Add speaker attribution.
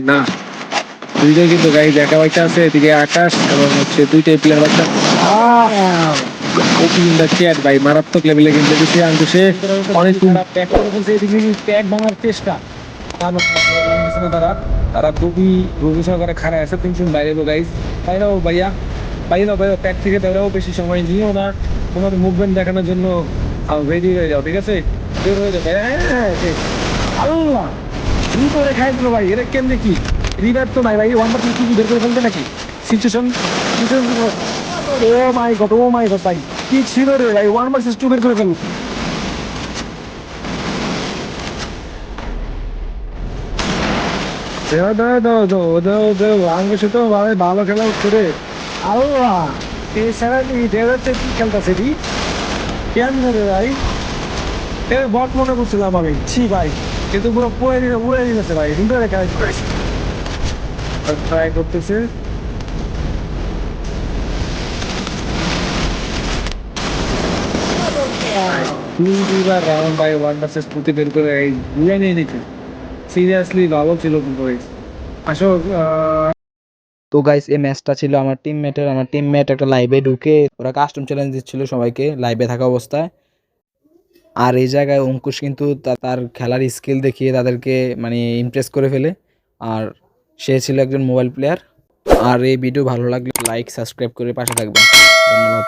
Speaker 1: না, দুইটাই কিন্তু গাইজ একা বাচ্চা আছে, এদিকে আকাশ এবং হচ্ছে দুইটাই প্লেয়ার বাচ্চা। ওপেনিং দ্য চ্যাট ভাই, মারাত্মক লেভেলে কিন্তু দিচ্ছে আঙ্কুশে অনেক প্যাক করে ফেলছে, এদিকে প্যাক ভাঙার চেষ্টা। তারা তারা খুবই গভীর সহকারে খাড়া আছে, তিনজন বাইরে গাইজ। বাইরেও ভাইয়া, বাইরেও বাইরে প্যাক থেকে বাইরেও বেশি সময় নিও না, তোমাদের মুভমেন্ট দেখানোর জন্য রেডি হয়ে যাও, ঠিক আছে? বের হয়ে যাবে। আল্লাহ শুরু করে খাই দিল ভাই, এটা কেমনে কি রিভাইভ তো নাই ভাই, ওয়ান বার কি বের করে ফেলবে নাকি সিচুয়েশন? ও মাই গড, ও মাই গড ভাই, কি ছিল রে ভাই, 1 vs 2 বের করে ফেলল। দাও দাও দাও দাও দাও দাও, আঙ্গুশে তো ভাই ভালো খেলা হচ্ছে রে। আল্লাহ, এছাড়া কি খেলতেছে রি কেমন রে ভাই? বট মনে করছিলাম আমি, ছি ভাই, কিন্তু পুরো উড়ে দিতেছে ভাই, সুন্দর ট্রাই করতেছে। দুইবার রাউন্ড বাই 1 vs 2 বের করে নিয়ে নিতে সিরিয়াসলি ভালো ছিল কিন্তু আসো।
Speaker 2: তো গাইস, এই ম্যাচটা ছিল আমার টিমমেট একটা লাইভে ঢুকে ওরা কাস্টম চ্যালেঞ্জ দিচ্ছিল সবাইকে লাইভে থাকা অবস্থায়। আর এই জায়গায় অঙ্কুশ কিন্তু তার খেলার স্কিল দেখিয়ে তাদেরকে মানে ইমপ্রেস করে ফেলে। আর সে ছিল একজন মোবাইল প্লেয়ার। আর এই ভিডিও ভালো লাগলে লাইক সাবস্ক্রাইব করে পাশে থাকবেন। ধন্যবাদ।